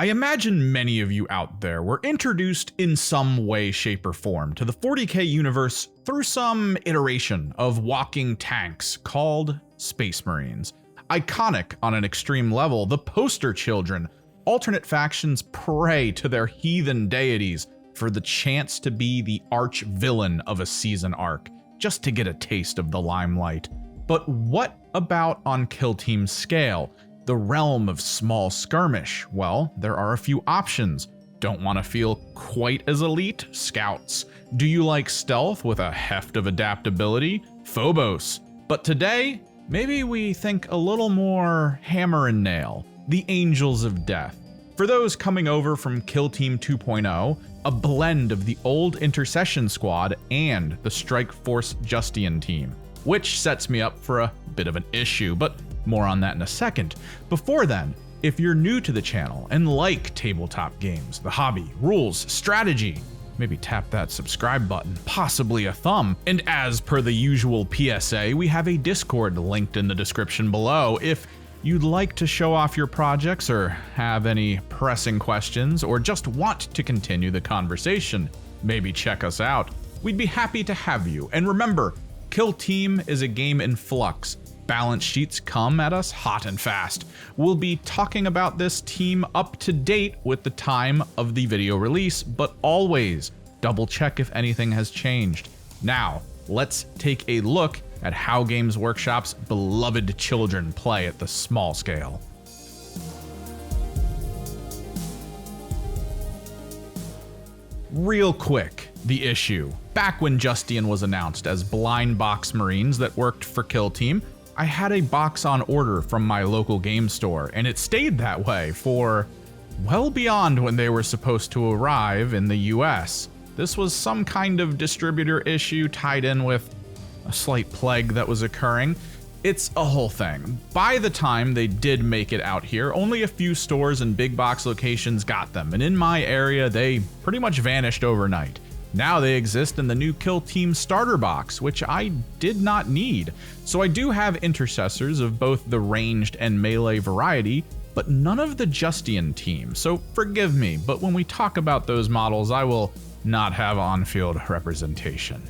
I imagine many of you out there were introduced in some way, shape, or form to the 40k universe through some iteration of walking tanks called Space Marines. Iconic on an extreme level, the poster children, alternate factions pray to their heathen deities for the chance to be the arch villain of a season arc, just to get a taste of the limelight. But what about on Kill Team scale? The realm of small skirmish? Well, there are a few options. Don't want to feel quite as elite? Scouts. Do you like stealth with a heft of adaptability? Phobos. But today, maybe we think a little more hammer and nail, the Angels of Death. For those coming over from Kill Team 2.0, a blend of the old Intercession Squad and the Strike Force Justian team, which sets me up for a bit of an issue, but more on that in a second. Before then, if you're new to the channel and like tabletop games, the hobby, rules, strategy, maybe tap that subscribe button, possibly a thumb. And as per the usual PSA, we have a Discord linked in the description below. If you'd like to show off your projects or have any pressing questions or just want to continue the conversation, maybe check us out. We'd be happy to have you. And remember, Kill Team is a game in flux. Balance sheets come at us hot and fast. We'll be talking about this team up to date with the time of the video release, but always double check if anything has changed. Now, let's take a look at how Games Workshop's beloved children play at the small scale. Real quick, the issue. Back when Justian was announced as blind box Marines that worked for Kill Team, I had a box on order from my local game store, and it stayed that way for well beyond when they were supposed to arrive in the US. This was some kind of distributor issue tied in with a slight plague that was occurring. It's a whole thing. By the time they did make it out here, only a few stores and big box locations got them, and in my area, they pretty much vanished overnight. Now they exist in the new Kill Team starter box, which I did not need. So I do have intercessors of both the ranged and melee variety, but none of the Justian team. So forgive me, but when we talk about those models, I will not have on-field representation.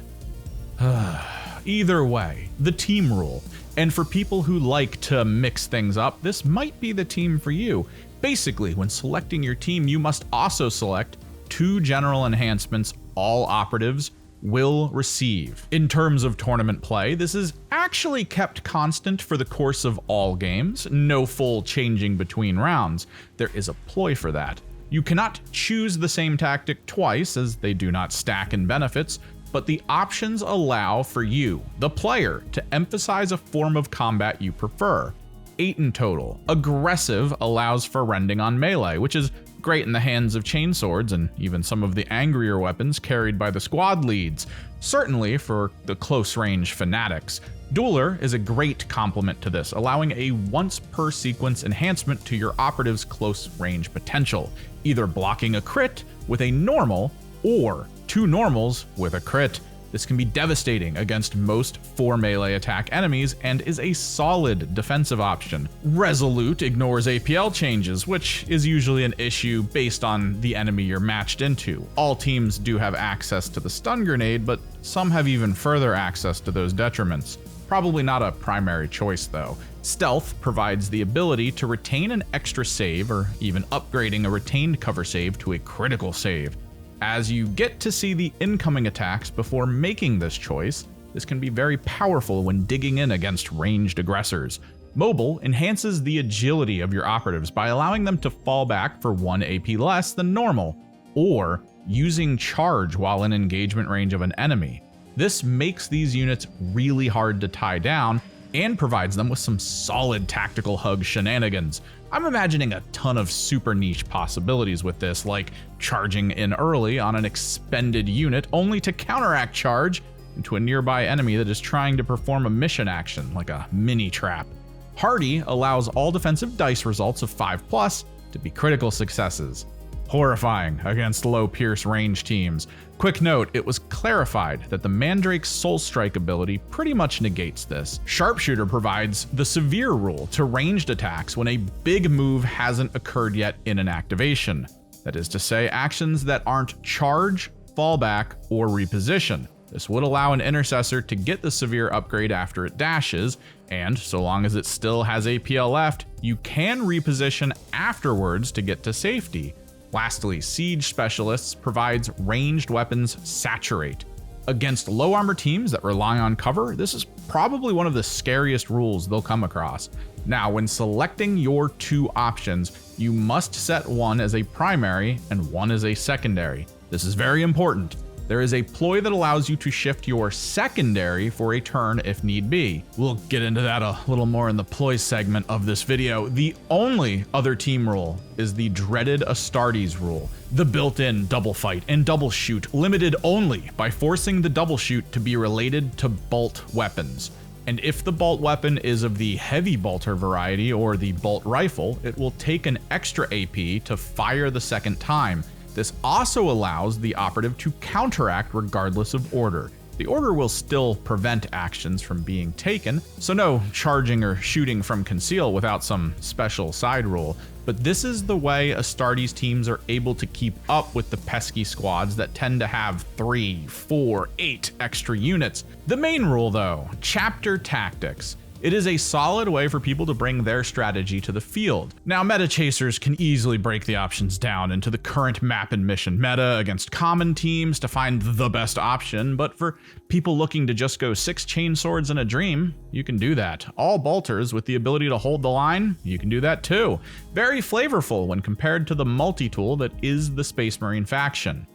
Either way, the team rule. And for people who like to mix things up, this might be the team for you. Basically, when selecting your team, you must also select 2 general enhancements all operatives will receive. In terms of tournament play, this is actually kept constant for the course of all games, no full changing between rounds. There is a ploy for that. You cannot choose the same tactic twice, as they do not stack in benefits, but the options allow for you, the player, to emphasize a form of combat you prefer. 8 in total. Aggressive allows for rending on melee, which is great in the hands of chainswords and even some of the angrier weapons carried by the squad leads. Certainly for the close range fanatics. Dueler is a great complement to this, allowing a once per sequence enhancement to your operative's close range potential, either blocking a crit with a normal or 2 normals with a crit. This can be devastating against most 4 melee attack enemies and is a solid defensive option. Resolute ignores APL changes, which is usually an issue based on the enemy you're matched into. All teams do have access to the stun grenade, but some have even further access to those detriments. Probably not a primary choice though. Stealth provides the ability to retain an extra save or even upgrading a retained cover save to a critical save. As you get to see the incoming attacks before making this choice, this can be very powerful when digging in against ranged aggressors. Mobile enhances the agility of your operatives by allowing them to fall back for 1 AP less than normal, or using charge while in engagement range of an enemy. This makes these units really hard to tie down and provides them with some solid tactical hug shenanigans. I'm imagining a ton of super niche possibilities with this, like charging in early on an expended unit only to counteract charge into a nearby enemy that is trying to perform a mission action, like a mini trap. Hardy allows all defensive dice results of 5+ to be critical successes. horrifying against low pierce range teams. Quick note, it was clarified that the Mandrake's Soul Strike ability pretty much negates this. Sharpshooter provides the severe rule to ranged attacks when a big move hasn't occurred yet in an activation. That is to say, actions that aren't charge, fallback, or reposition. This would allow an intercessor to get the severe upgrade after it dashes, and so long as it still has APL left, you can reposition afterwards to get to safety. Lastly, Siege Specialists provides ranged weapons Saturate. Against low armor teams that rely on cover, this is probably one of the scariest rules they'll come across. Now, when selecting your two options, you must set one as a primary and one as a secondary. This is very important. There is a ploy that allows you to shift your secondary for a turn if need be. We'll get into that a little more in the ploy segment of this video. The only other team rule is the dreaded Astartes rule, the built-in double fight and double shoot, limited only by forcing the double shoot to be related to bolt weapons. And if the bolt weapon is of the heavy bolter variety or the bolt rifle, it will take an extra AP to fire the second time. This also allows the operative to counteract regardless of order. The order will still prevent actions from being taken, so no charging or shooting from conceal without some special side rule. But this is the way Astartes teams are able to keep up with the pesky squads that tend to have 3, 4, 8 extra units. The main rule though, chapter tactics. It is a solid way for people to bring their strategy to the field. Now, meta chasers can easily break the options down into the current map and mission meta against common teams to find the best option, but for people looking to just go 6 chainswords and a dream, you can do that. All bolters with the ability to hold the line, you can do that too. Very flavorful when compared to the multi-tool that is the Space Marine faction.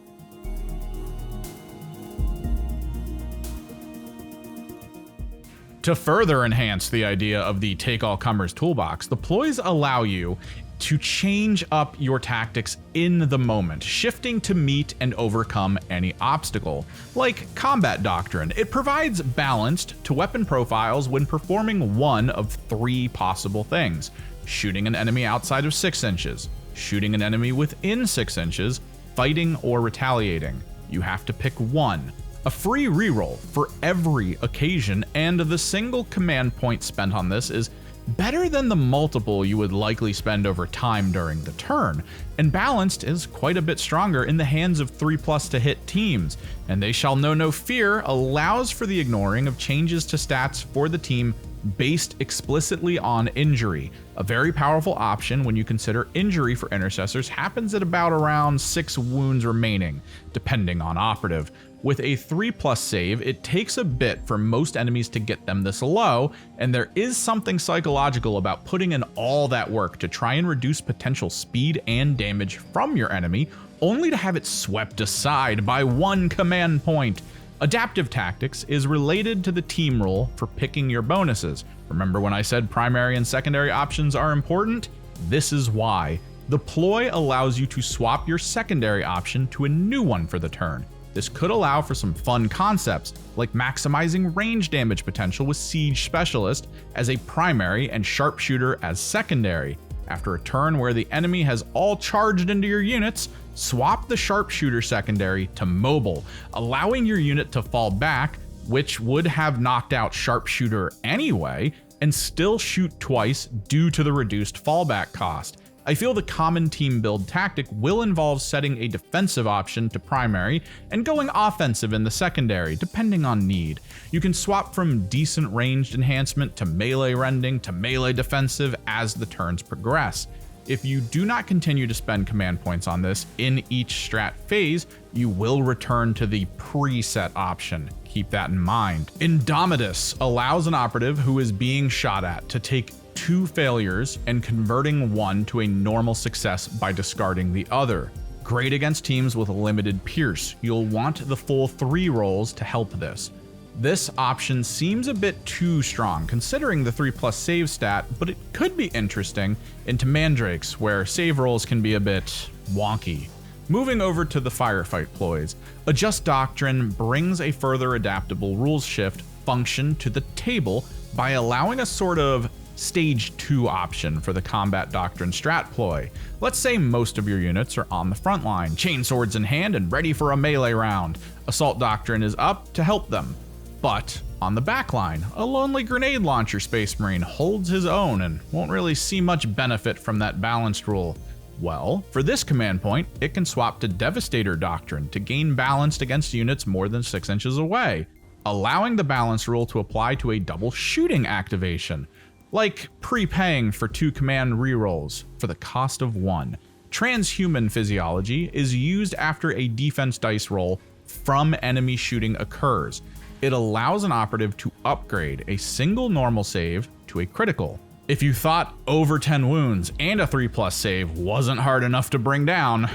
To further enhance the idea of the take-all-comers toolbox, the ploys allow you to change up your tactics in the moment, shifting to meet and overcome any obstacle. Like Combat Doctrine, it provides balanced to weapon profiles when performing one of 3 possible things: shooting an enemy outside of 6 inches, shooting an enemy within 6 inches, fighting or retaliating. You have to pick one. A free reroll for every occasion, and the single command point spent on this is better than the multiple you would likely spend over time during the turn, and balanced is quite a bit stronger in the hands of 3+ to hit teams, and They Shall Know No Fear allows for the ignoring of changes to stats for the team based explicitly on injury, a very powerful option when you consider injury for intercessors happens at about around 6 wounds remaining, depending on operative. With a 3+ save, it takes a bit for most enemies to get them this low, and there is something psychological about putting in all that work to try and reduce potential speed and damage from your enemy, only to have it swept aside by 1 command point. Adaptive Tactics is related to the team rule for picking your bonuses. Remember when I said primary and secondary options are important? This is why. The ploy allows you to swap your secondary option to a new one for the turn. This could allow for some fun concepts, like maximizing range damage potential with Siege Specialist as a primary and Sharpshooter as secondary. After a turn where the enemy has all charged into your units, swap the Sharpshooter secondary to Mobile, allowing your unit to fall back, which would have knocked out Sharpshooter anyway, and still shoot twice due to the reduced fallback cost. I feel the common team build tactic will involve setting a defensive option to primary and going offensive in the secondary, depending on need. You can swap from decent ranged enhancement to melee rending to melee defensive as the turns progress. If you do not continue to spend command points on this in each strat phase, you will return to the preset option. Keep that in mind. Indomitus allows an operative who is being shot at to take 2 failures and converting one to a normal success by discarding the other. Great against teams with limited pierce. You'll want the full 3 rolls to help this. This option seems a bit too strong considering the 3+ save stat, but it could be interesting into Mandrakes where save rolls can be a bit wonky. Moving over to the firefight ploys, Adjust Doctrine brings a further adaptable rules shift function to the table by allowing a sort of Stage 2 option for the Combat Doctrine strat ploy. Let's say most of your units are on the front line, chainswords in hand and ready for a melee round. Assault Doctrine is up to help them. But on the back line, a lonely grenade launcher Space Marine holds his own and won't really see much benefit from that balanced rule. Well, for this command point, it can swap to Devastator Doctrine to gain balanced against units more than 6 inches away, allowing the balance rule to apply to a double shooting activation, like prepaying for 2 command rerolls for the cost of 1. Transhuman physiology is used after a defense dice roll from enemy shooting occurs. It allows an operative to upgrade a single normal save to a critical. If you thought over 10 wounds and a 3+ save wasn't hard enough to bring down,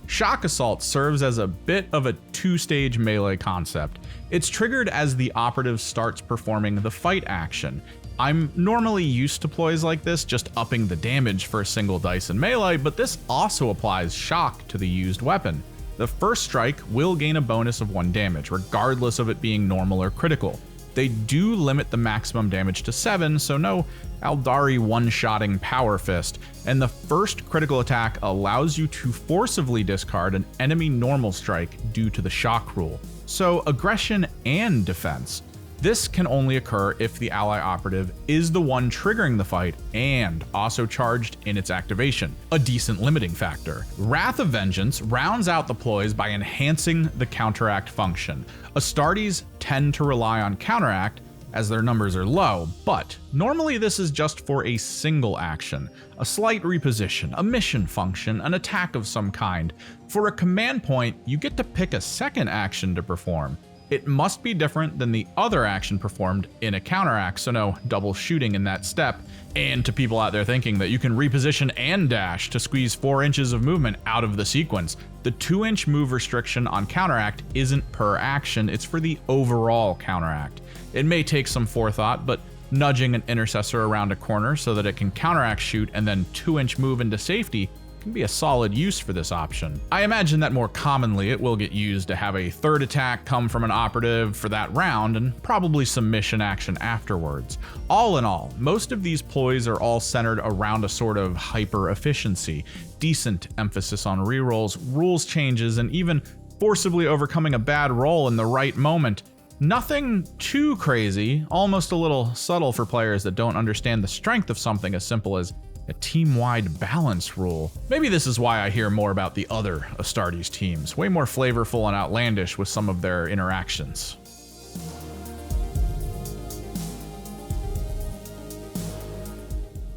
Shock Assault serves as a bit of a 2-stage melee concept. It's triggered as the operative starts performing the fight action. I'm normally used to ploys like this, just upping the damage for a single dice in melee, but this also applies shock to the used weapon. The first strike will gain a bonus of 1 damage, regardless of it being normal or critical. They do limit the maximum damage to 7, so no Aldari one-shotting Power Fist, and the first critical attack allows you to forcibly discard an enemy normal strike due to the shock rule. So aggression and defense. This can only occur if the ally operative is the one triggering the fight and also charged in its activation, a decent limiting factor. Wrath of Vengeance rounds out the ploys by enhancing the counteract function. Astartes tend to rely on counteract as their numbers are low, but normally this is just for a single action, a slight reposition, a mission function, an attack of some kind. For a command point, you get to pick a second action to perform. It must be different than the other action performed in a counteract, so no double shooting in that step. And to people out there thinking that you can reposition and dash to squeeze 4 inches of movement out of the sequence, the 2-inch move restriction on counteract isn't per action, it's for the overall counteract. It may take some forethought, but nudging an intercessor around a corner so that it can counteract shoot and then 2-inch move into safety can be a solid use for this option. I imagine that more commonly it will get used to have a third attack come from an operative for that round and probably some mission action afterwards. All in all, most of these ploys are all centered around a sort of hyper efficiency, decent emphasis on rerolls, rules changes, and even forcibly overcoming a bad roll in the right moment. Nothing too crazy, almost a little subtle for players that don't understand the strength of something as simple as a team-wide balance rule. Maybe this is why I hear more about the other Astartes teams, way more flavorful and outlandish with some of their interactions.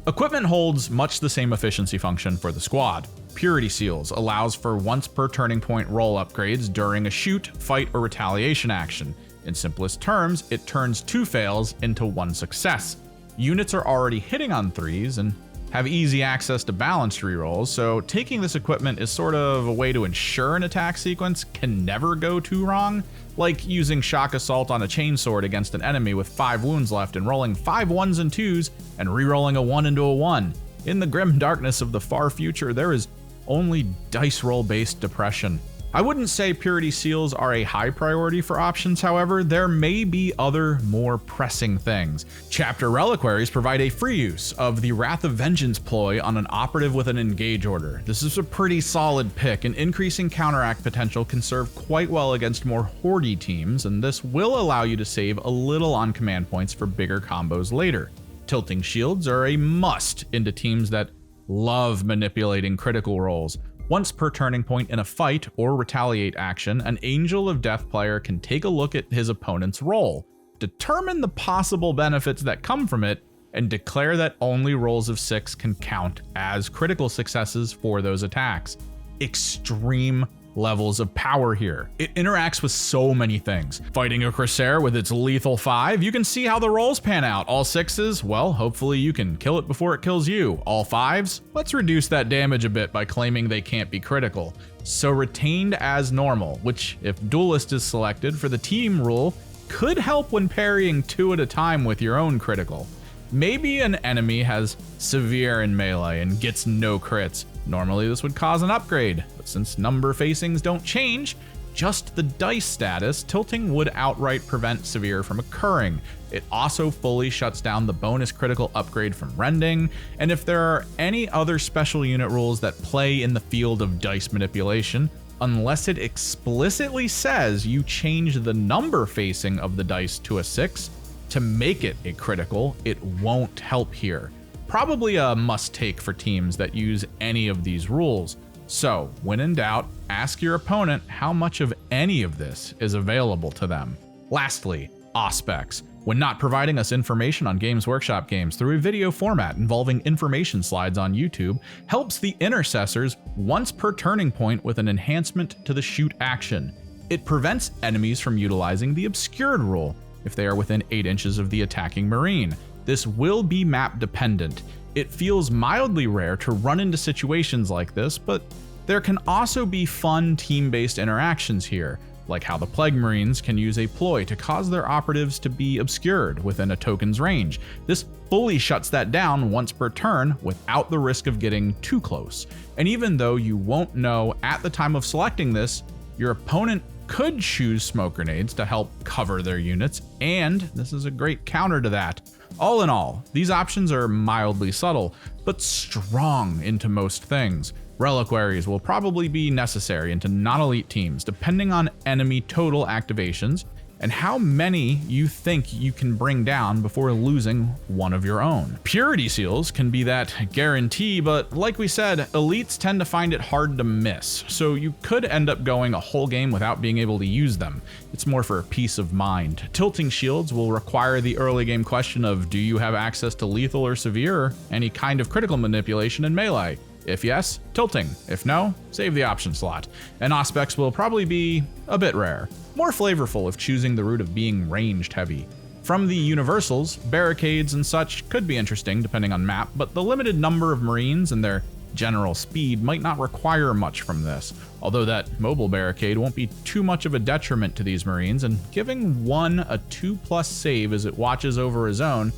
Equipment holds much the same efficiency function for the squad. Purity Seals allows for once per turning point roll upgrades during a shoot, fight, or retaliation action. In simplest terms, it turns 2 fails into 1 success. Units are already hitting on 3s and have easy access to balanced rerolls, so taking this equipment is sort of a way to ensure an attack sequence can never go too wrong, like using Shock Assault on a chainsword against an enemy with 5 wounds left and rolling 5 1s and 2s and rerolling a 1 into a 1. In the grim darkness of the far future, there is only dice roll based depression. I wouldn't say Purity Seals are a high priority for options, however, there may be other more pressing things. Chapter Reliquaries provide a free use of the Wrath of Vengeance ploy on an operative with an engage order. This is a pretty solid pick, and increasing counteract potential can serve quite well against more hordy teams, and this will allow you to save a little on command points for bigger combos later. Tilting Shields are a must into teams that love manipulating critical rolls. Once per turning point in a fight or retaliate action, an Angel of Death player can take a look at his opponent's roll, determine the possible benefits that come from it, and declare that only rolls of 6 can count as critical successes for those attacks. Extreme levels of power here. It interacts with so many things. Fighting a Corsair with its lethal 5, you can see how the rolls pan out. All 6s, well, hopefully you can kill it before it kills you. All 5s, let's reduce that damage a bit by claiming they can't be critical. So retained as normal, which if Duelist is selected for the team rule, could help when parrying 2 at a time with your own critical. Maybe an enemy has severe in melee and gets no crits. Normally this would cause an upgrade, but since number facings don't change, just the dice status, tilting would outright prevent severe from occurring. It also fully shuts down the bonus critical upgrade from rending, and if there are any other special unit rules that play in the field of dice manipulation, unless it explicitly says you change the number facing of the dice to a 6 to make it a critical, it won't help here. Probably a must-take for teams that use any of these rules. So, when in doubt, ask your opponent how much of any of this is available to them. Lastly, Auspex. When not providing us information on Games Workshop games through a video format involving information slides on YouTube, helps the intercessors once per turning point with an enhancement to the shoot action. It prevents enemies from utilizing the obscured rule if they are within 8 inches of the attacking marine. This will be map dependent. It feels mildly rare to run into situations like this, but there can also be fun team-based interactions here, like how the Plague Marines can use a ploy to cause their operatives to be obscured within a token's range. This fully shuts that down once per turn without the risk of getting too close. And even though you won't know at the time of selecting this, your opponent could choose smoke grenades to help cover their units, and this is a great counter to that. All in all, these options are mildly subtle, but strong into most things. Reliquaries will probably be necessary into non-elite teams depending on enemy total activations and how many you think you can bring down before losing one of your own. Purity seals can be that guarantee, but like we said, elites tend to find it hard to miss, so you could end up going a whole game without being able to use them. It's more for peace of mind. Tilting shields will require the early game question of, do you have access to lethal or severe or any kind of critical manipulation in melee? If yes, tilting. If no, save the option slot. And Auspex will probably be a bit rare. More flavorful if choosing the route of being ranged heavy. From the universals, barricades and such could be interesting depending on map, but the limited number of Marines and their general speed might not require much from this, although that mobile barricade won't be too much of a detriment to these Marines, and giving one a 2+ save as it watches over a zone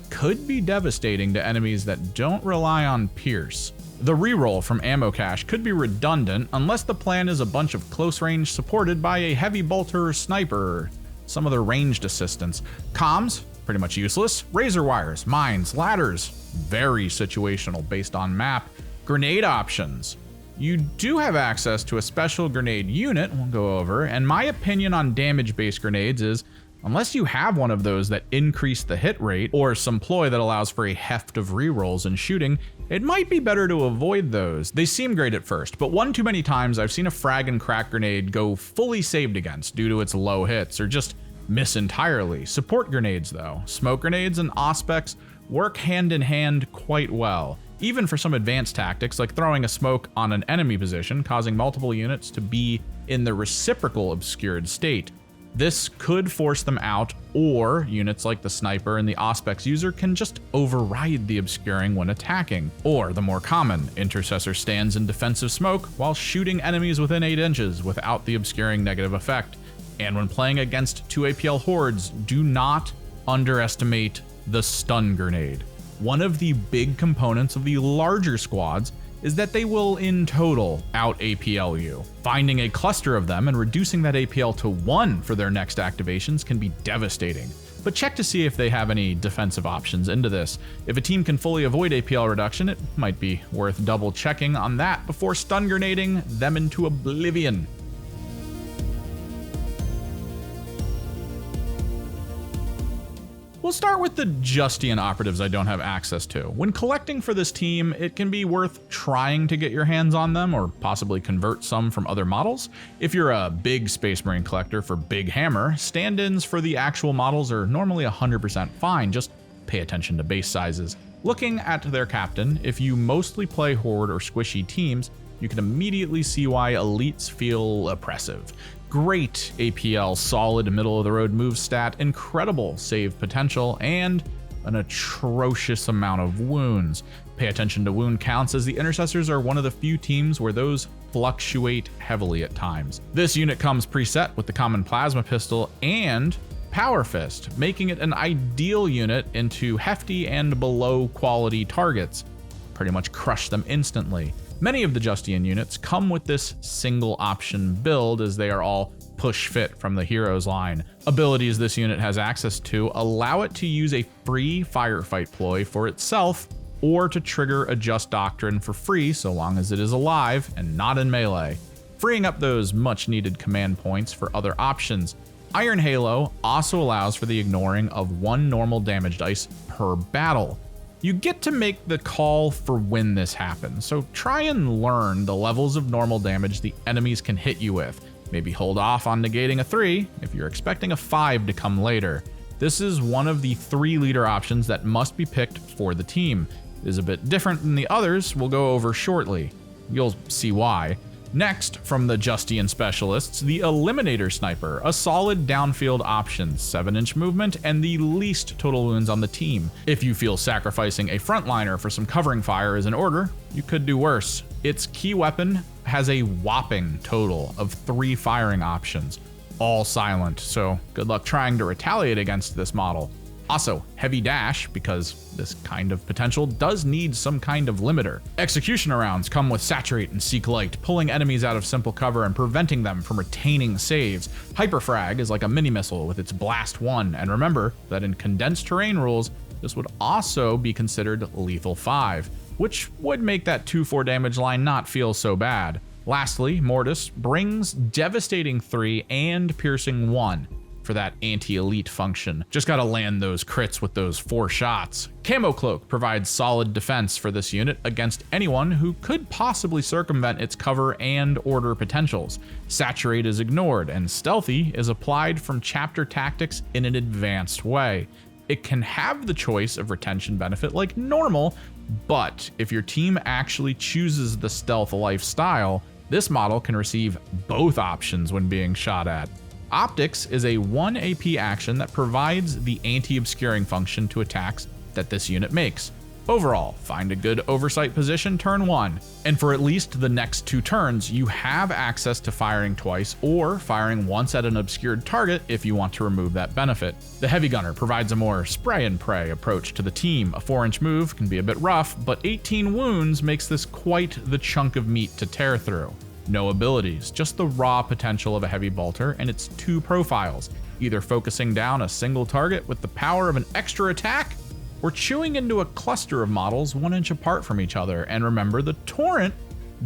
could be devastating to enemies that don't rely on Pierce. The reroll from ammo cache could be redundant unless the plan is a bunch of close range supported by a heavy bolter or sniper or some other ranged assistance. Comms, pretty much useless. Razor wires, mines, ladders, very situational based on map. Grenade options. You do have access to a special grenade unit we'll go over, and my opinion on damage-based grenades is unless you have one of those that increase the hit rate, or some ploy that allows for a heft of rerolls in shooting, it might be better to avoid those. They seem great at first, but one too many times I've seen a frag and crack grenade go fully saved against due to its low hits, or just miss entirely. Support grenades though, smoke grenades and Auspex work hand in hand quite well, even for some advanced tactics like throwing a smoke on an enemy position, causing multiple units to be in the reciprocal obscured state. This could force them out, or units like the sniper and the Auspex user can just override the obscuring when attacking. Or the more common, intercessor stands in defensive smoke while shooting enemies within 8 inches without the obscuring negative effect. And when playing against 2 APL hordes, do not underestimate the stun grenade. One of the big components of the larger squads is that they will in total out APL you. Finding a cluster of them and reducing that APL to 1 for their next activations can be devastating. But check to see if they have any defensive options into this. If a team can fully avoid APL reduction, it might be worth double checking on that before stun grenading them into oblivion. We'll start with the Justian operatives I don't have access to. When collecting for this team, it can be worth trying to get your hands on them or possibly convert some from other models. If you're a big Space Marine collector for Big Hammer, stand-ins for the actual models are normally 100% fine, just pay attention to base sizes. Looking at their captain, if you mostly play Horde or squishy teams, you can immediately see why elites feel oppressive. Great APL, solid middle-of-the-road move stat, incredible save potential, and an atrocious amount of wounds. Pay attention to wound counts, as the Intercessors are one of the few teams where those fluctuate heavily at times. This unit comes preset with the common plasma pistol and Power Fist, making it an ideal unit into hefty and below quality targets. Pretty much crush them instantly. Many of the Justian units come with this single option build as they are all push fit from the heroes line. Abilities this unit has access to allow it to use a free firefight ploy for itself or to trigger a Just Doctrine for free so long as it is alive and not in melee, freeing up those much needed command points for other options. Iron Halo also allows for the ignoring of 1 normal damage dice per battle. You get to make the call for when this happens, so try and learn the levels of normal damage the enemies can hit you with. Maybe hold off on negating a 3 if you're expecting a 5 to come later. This is one of the 3 leader options that must be picked for the team. It is a bit different than the others we'll go over shortly. You'll see why. Next, from the Justian specialists, the Eliminator Sniper, a solid downfield option, 7-inch movement, and the least total wounds on the team. If you feel sacrificing a frontliner for some covering fire is in order, you could do worse. Its key weapon has a whopping total of 3 firing options, all silent, so good luck trying to retaliate against this model. Also, heavy dash, because this kind of potential does need some kind of limiter. Executioner rounds come with Saturate and Seek Light, pulling enemies out of simple cover and preventing them from retaining saves. Hyperfrag is like a mini missile with its Blast 1, and remember that in condensed terrain rules, this would also be considered lethal 5, which would make that 2-4 damage line not feel so bad. Lastly, Mortis brings Devastating 3 and Piercing 1. For that anti-elite function. Just gotta land those crits with those 4 shots. Camo Cloak provides solid defense for this unit against anyone who could possibly circumvent its cover and order potentials. Saturate is ignored, and Stealthy is applied from chapter tactics in an advanced way. It can have the choice of retention benefit like normal, but if your team actually chooses the stealth lifestyle, this model can receive both options when being shot at. Optics is a 1 AP action that provides the anti-obscuring function to attacks that this unit makes. Overall, find a good oversight position turn 1, and for at least the next 2 turns, you have access to firing twice or firing once at an obscured target if you want to remove that benefit. The Heavy Gunner provides a more spray and pray approach to the team. A 4-inch move can be a bit rough, but 18 wounds makes this quite the chunk of meat to tear through. No abilities, just the raw potential of a heavy bolter and its 2 profiles, either focusing down a single target with the power of an extra attack, or chewing into a cluster of models 1 inch apart from each other. And remember, the Torrent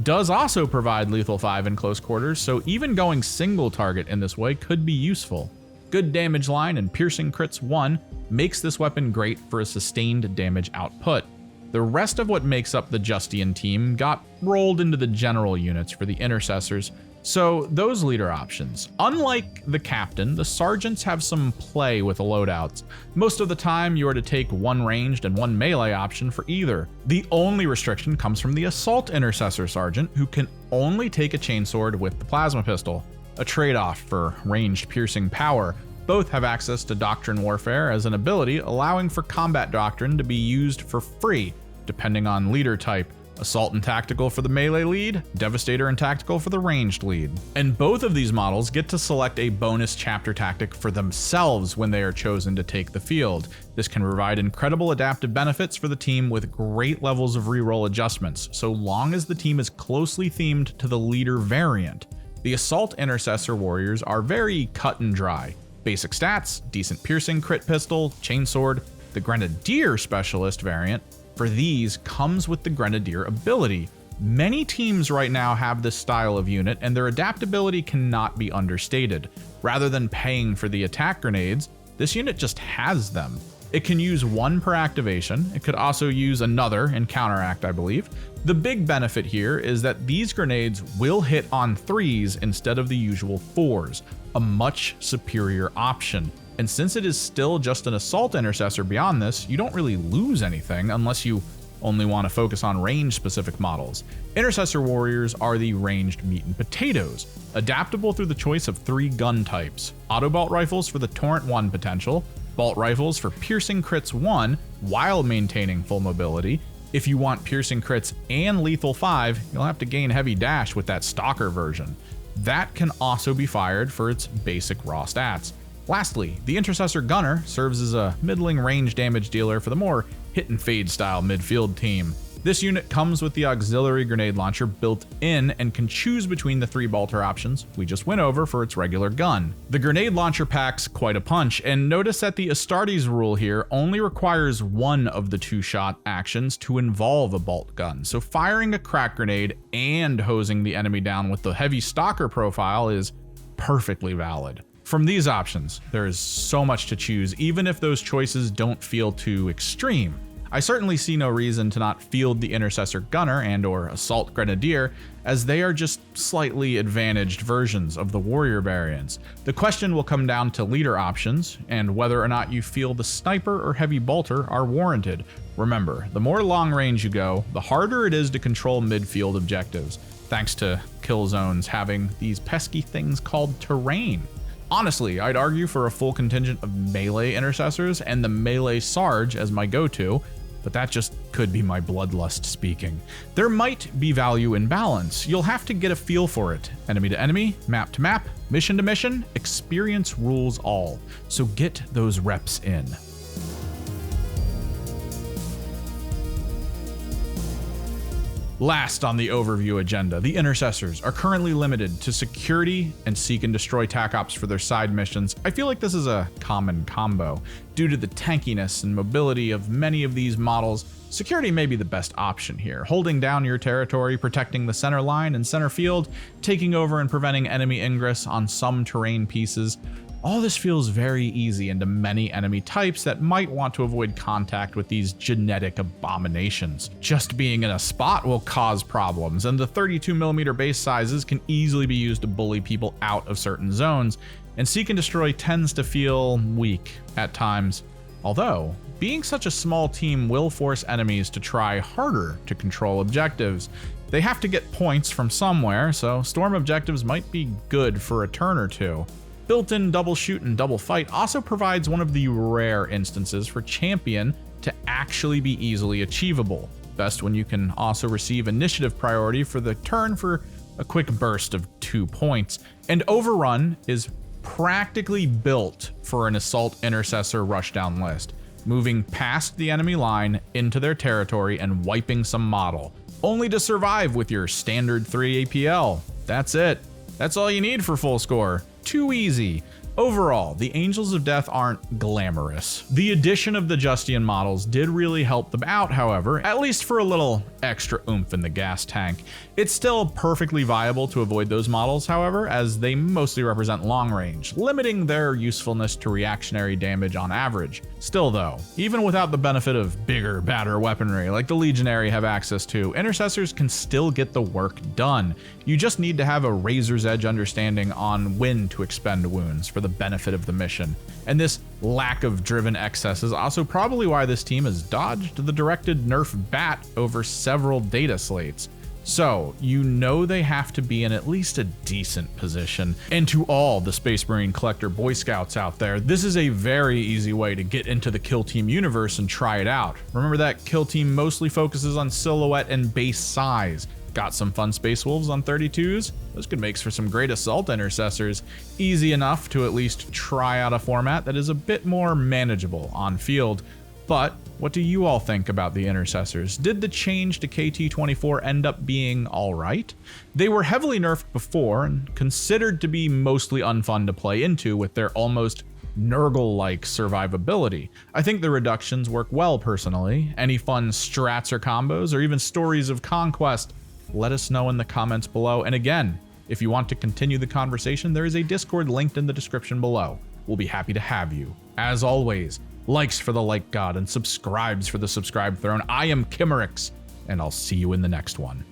does also provide lethal 5 in close quarters, so even going single target in this way could be useful. Good damage line and piercing crits 1 makes this weapon great for a sustained damage output. The rest of what makes up the Justian team got rolled into the general units for the intercessors, so those leader options. Unlike the captain, the sergeants have some play with the loadouts. Most of the time, you are to take 1 ranged and 1 melee option for either. The only restriction comes from the assault intercessor sergeant, who can only take a chainsword with the plasma pistol, a trade-off for ranged piercing power. Both have access to Doctrine Warfare as an ability, allowing for Combat Doctrine to be used for free, depending on leader type. Assault and Tactical for the melee lead, Devastator and Tactical for the ranged lead. And both of these models get to select a bonus chapter tactic for themselves when they are chosen to take the field. This can provide incredible adaptive benefits for the team with great levels of reroll adjustments, so long as the team is closely themed to the leader variant. The Assault Intercessor Warriors are very cut and dry. Basic stats, decent piercing crit pistol, chainsword. The Grenadier Specialist variant for these comes with the Grenadier ability. Many teams right now have this style of unit, and their adaptability cannot be understated. Rather than paying for the attack grenades, this unit just has them. It can use 1 per activation. It could also use another in counteract, I believe. The big benefit here is that these grenades will hit on 3s instead of the usual 4s, a much superior option. And since it is still just an assault intercessor beyond this, you don't really lose anything unless you only want to focus on range-specific models. Intercessor Warriors are the ranged meat and potatoes, adaptable through the choice of 3 gun types. Auto bolt rifles for the Torrent 1 potential, bolt rifles for piercing crits 1 while maintaining full mobility. If you want piercing crits and lethal 5, you'll have to gain heavy dash with that Stalker version. That can also be fired for its basic raw stats. Lastly, the Intercessor Gunner serves as a middling range damage dealer for the more hit and fade style midfield team. This unit comes with the auxiliary grenade launcher built in and can choose between the 3 bolter options we just went over for its regular gun. The grenade launcher packs quite a punch, and notice that the Astartes rule here only requires one of the 2-shot actions to involve a bolt gun, so firing a crack grenade and hosing the enemy down with the heavy stalker profile is perfectly valid. From these options, there is so much to choose, even if those choices don't feel too extreme. I certainly see no reason to not field the Intercessor Gunner and or Assault Grenadier, as they are just slightly advantaged versions of the Warrior variants. The question will come down to leader options, and whether or not you feel the Sniper or Heavy Bolter are warranted. Remember, the more long range you go, the harder it is to control midfield objectives, thanks to kill zones having these pesky things called terrain. Honestly, I'd argue for a full contingent of melee intercessors and the melee Sarge as my go-to, but that just could be my bloodlust speaking. There might be value in balance. You'll have to get a feel for it. Enemy to enemy, map to map, mission to mission, experience rules all. So get those reps in. Last on the overview agenda, the Intercessors are currently limited to security and seek and destroy Tac Ops for their side missions. I feel like this is a common combo. Due to the tankiness and mobility of many of these models, security may be the best option here. Holding down your territory, protecting the center line and center field, taking over and preventing enemy ingress on some terrain pieces. All this feels very easy into many enemy types that might want to avoid contact with these genetic abominations. Just being in a spot will cause problems, and the 32mm base sizes can easily be used to bully people out of certain zones, and Seek and Destroy tends to feel weak at times. Although, being such a small team will force enemies to try harder to control objectives. They have to get points from somewhere, so storm objectives might be good for a turn or two. Built-in double shoot and double fight also provides one of the rare instances for champion to actually be easily achievable. Best when you can also receive initiative priority for the turn for a quick burst of 2 points. And Overrun is practically built for an Assault Intercessor rushdown list, moving past the enemy line into their territory and wiping some model, only to survive with your standard 3 APL. That's it. That's all you need for full score. Too easy. Overall, the Angels of Death aren't glamorous. The addition of the Justian models did really help them out, however, at least for a little extra oomph in the gas tank. It's still perfectly viable to avoid those models, however, as they mostly represent long range, limiting their usefulness to reactionary damage on average. Still though, even without the benefit of bigger, badder weaponry like the Legionary have access to, Intercessors can still get the work done. You just need to have a razor's edge understanding on when to expend wounds for the benefit of the mission. And this lack of driven excess is also probably why this team has dodged the directed nerf bat over several data slates. So, you know they have to be in at least a decent position. And to all the Space Marine Collector Boy Scouts out there, this is a very easy way to get into the Kill Team universe and try it out. Remember that Kill Team mostly focuses on silhouette and base size. Got some fun Space Wolves on 32s? Those could make for some great Assault Intercessors. Easy enough to at least try out a format that is a bit more manageable on field. But what do you all think about the Intercessors? Did the change to KT24 end up being alright? They were heavily nerfed before and considered to be mostly unfun to play into with their almost Nurgle-like survivability. I think the reductions work well personally. Any fun strats or combos or even stories of conquest? Let us know in the comments below. And again, if you want to continue the conversation, there is a Discord linked in the description below. We'll be happy to have you. As always, likes for the like god and subscribes for the subscribe throne. I am Kimerix, and I'll see you in the next one.